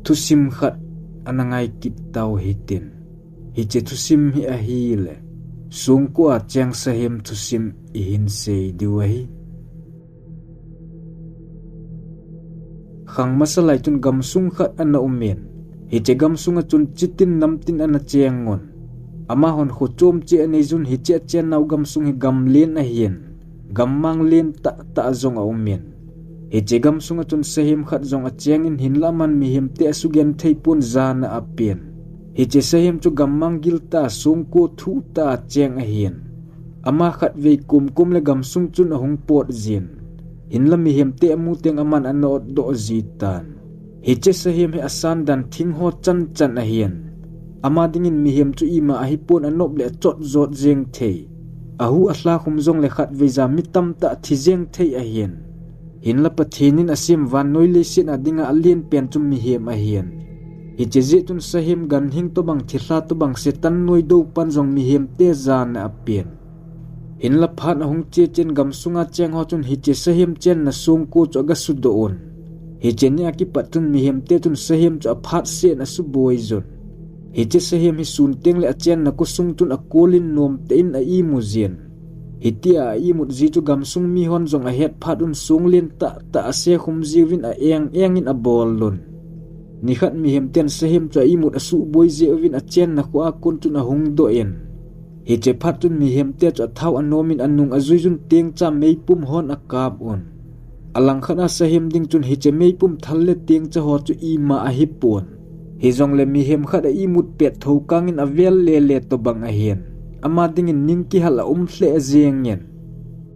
tusim khat anangai kit tau hitin hiche tusim hi ahile sungko achang sahim tusim ihin sei diwahi khang masalai tun gamsung khat ana umen hiche gamsunga chun chitin namtin ana chengon ama hon khochom che anei jun hiche chen nau gamsung hi gamlen a hian gammang len ta zong a umen hiche gamsunga chun sahim khat zong a cheng in hinlaman mi him te asugen theipun zana apien hiche sahim chu gammang gilta sungko thu ta cheng a hian ama khat ve kum le gamsung chun a hung pot zin hinlam mi him te amu teng aman anot do zitan hiche sahim he asan dan thing ho chan a hian ama dingin mi him chu ima a hipon anop le chot zot jeng thei ahu asla khum zong le khat ve za mitam ta thi jeng thei a hian hinla pathinin asim van noile sin adinga alien pen chum mi hem a hian hiche je tun sahim gan hing to bang thila to bang setan noi do pan jong mi hem te zan a pen hinla phan ahung che chen gamsunga cheng ho chun hiche sahim chen na sung ko cho ga su do on hiche ni aki patun mi hem te tun sahim cho phat se na su boi zon hiche sahim hi sun teng le achen na ko sung tun akolin nom te in a i muzien hitia i mut ji chu gamsung mi hon jong a het phatun sung len ta ase khum jiwin a eng in a bol lon ni khat mi hem ten sahim cho i mut asu boi je win a chen na ko a kun tun a hung do en hiche phatun mi hem te cho thau anomin anung azui jun teng cha meipum hon a kap on alang khana sahim ding chun hiche meipum thalle teng cha ho chu i ma a hipon hi jong le mi hem khat a i mut pet tho kangin a vel le to bang a hian ama dingin ningki hala hle zeng yen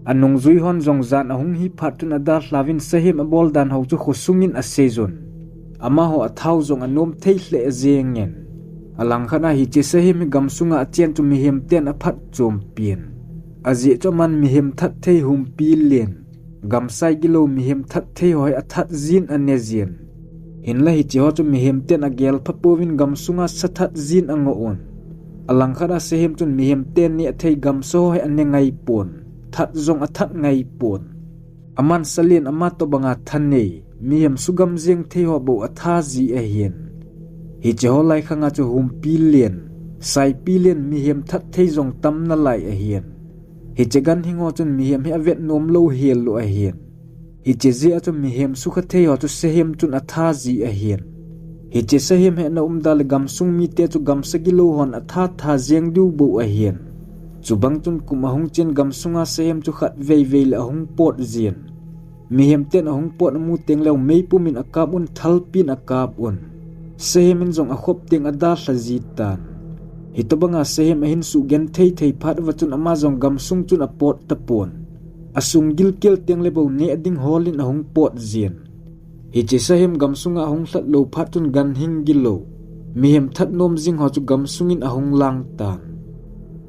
anung zui hon jong zan ahung hi phatun ada hlavin sahim a bol dan ho chu khosungin a sezon ama ho a thau jong anom thei hle zeng yen alang khana hi che sahim gamsunga a chen chu mi hem ten a phat chom pien aji cho man mi hem that thei hum pi len gamsai gilo mi hem that thei hoi a that zin anezien hinla hi che ho chu mi hem ten a gel phapowin gamsunga sathat zin ango on alang khara sehim chun mi hem ten ni athei gamso he ane ngai pon that zong a that ngai pon aman salin ama to banga thanei mi hem sugam jeng thei ho bo atha ji a hian hi che ho lai khanga chu hum pilien sai pilien mi hem that thei zong tam na lai a hian hi che gan hingo chun mi hem he avet nom lo hel lo a hian hi che je chu mi hem su kha thei ho chu sehim chun atha ji a hian hiche sahim he na umdal gamsung mi te chu gamsagilo hon atha tha jeng du bo a hian chubang chun kumahung chen gamsunga sahim chu khat vei la hung pot zin mi hem ten ahung pot mu teng lew meipumin akabun thalpin akabun sahimin jong a khop teng ada thajitan hitobanga sahim a hin su gen thei phat wachun ama jong gamsung chun a pot tapon asung gilkel teng lebo ne ading holin ahung pot zin hiche sahim gamsunga ahung thlat lo phatun gan hing gilo mi hem that nom jing ho chu gamsungin ahung lang tan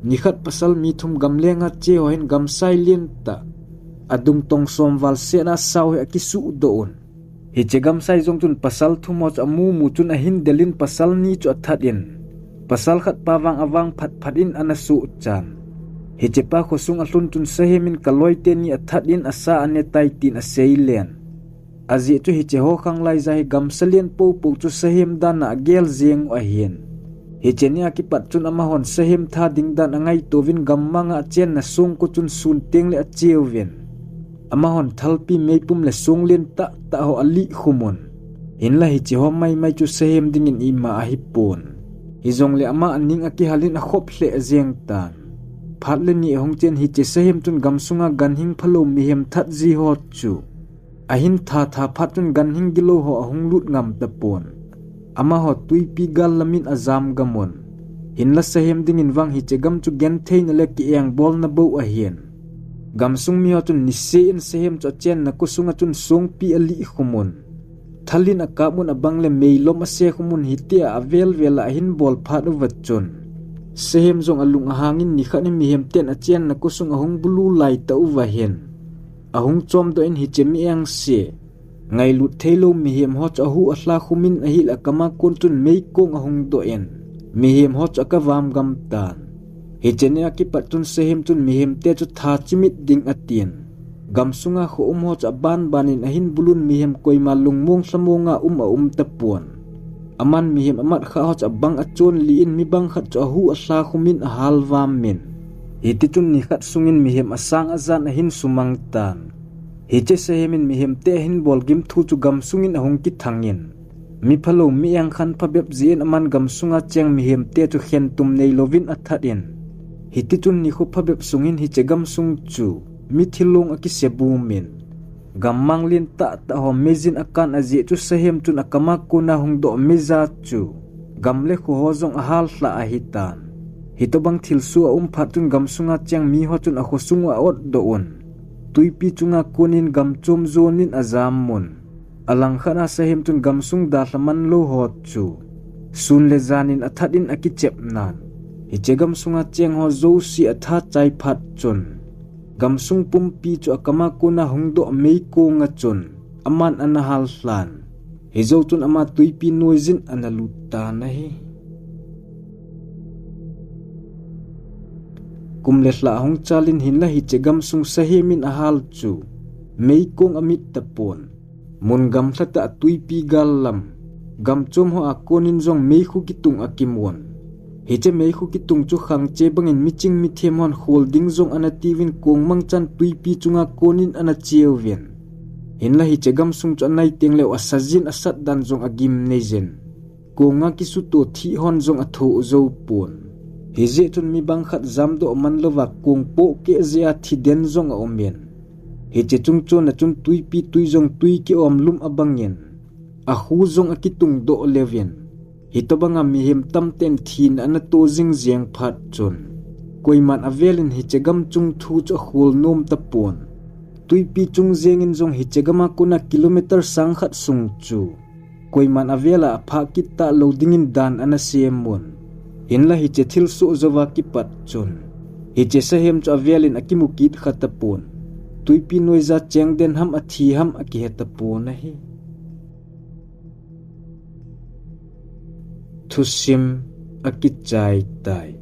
nikhat pasal mi thum gamlenga che ho hin gamsai lien ta adung tong somwal sena saw he akisu doon hiche gamsai jong chun pasal thum ho amu mu chun a hin delin pasal ni chu athat in pasal khat pawang awang phat in anasu chan hiche pa khosung ahlun chun sahimin kaloi te ni athat in asa ane tai tin a seilen aji chu hiche ho khang lai jai gamsalien po chu sahim dan na gel jeng a hian hiche nia ki pat chun ama hon sahim tha ding dan angai tovin gammanga chen na sung ko chun sun teng le acheuven ama hon thalpi meipum le sung len ta ho ali khumon hinla hiche ho mai chu sahim dingin ima a hipon hizong le ama aning aki halin a khop hle jeng tan phatle ni hong chen hiche sahim chun gamsunga ganhing phalo mi hem that ji ho chu ahin tha phatun gan hingilo ho ahung lut ngam tapon ama ho tuipi gal lamin azam gamon hinla sahem dingin wang hi chegam chu gen thein le ki eng bol na bo a hian gamsung mi ho chun nise in sahem cho chen na kusunga chun song pi ali khumon thalin akamun abang le meilom ase khumun hitia avel vela hin bol phat wachon sahem jong alung hangin ni khani mi hem ten a chen na kusung ahung bulu lai ta uwa hen ahung chom do in hichemi ang se ngai lut thelo mi hem ho chahu asla khumin ahil akama kuntun mei kong ahung do en mi hem ho chaka wam gam tan hichenia ki patun sehem tun mi hem te chu tha chimit ding atien gamsunga ho cha banin ahin bulun mi hem koima lungmong samonga tapuan aman mihim amat kha ho cha bang achon liin mi bang khat cho hu asla khumin halwam min hiti chun ni khat sungin mihim asang azan hin sumang tan hiche sehemin mihim te hin bol gim thu chu gam sungin ahong ki thangin mi phalo mi yang khan phabep zin aman gam sunga cheng mihim te chu khen tum nei lovin athatin hiti chun ni khu phabep sungin hi chegam sung chu mi thilung aki sebu min gammang lin ta ho mezin akan aji chu sehem chun akama kuna hung do meza chu gamle khu hozong ahal hla ahitan hitobang thilsu phat chun gam sunga cheng mi ho chun a khosunga ot do un tuipi chunga kunin gam chom zonin azam mun alang khana sehem chun gam sung da hlaman lo hot chu sun le zanin athadin aki chep nan hi chegam sunga cheng ho zo si atha chai phat chun gamsung pumpi chu akama kuna hungdo mei ko nga chun aman anahal hlan hizo chun ama tuipi noizin analuta nahi kumlehla hong chalin hinla hi chegam sung sahemin ahal chu mei kong amit tapon mun gam thlata tuipi gallam gam chom ho akonin jong mei khu kitung akimon hiche mei khu ki tung chu khang che bangin miching mi themon holding zong ana tivin kong mangchan tuipi chunga konin ana chiewven hinla hi chegam sung chu nai tengle asajin asat dan zong agim nejen konga ki su to thi hon zong atho zo pon hije chun mi bang khat zam do man lova kong po ke zia thi den zong a omen hiche chung chon na chun tuipi tui zong tui ki om lum abangyen a hu zong akitung do leven hitobanga mihim tamten thin ana to jing jiang phat chun koiman avelin hichegam chung thu cho khul nom tapon tuipi chung jengin jong hichegama kuna kilometer sang khat sung chu koiman avela pha kitta loadingin dan ana semon hinla hiche thil su zawa ki pat chun hiche sahem cho avelin akimukit khatapon tuipi noiza chengden ham athi ham akihetapon hi thusim akichai tai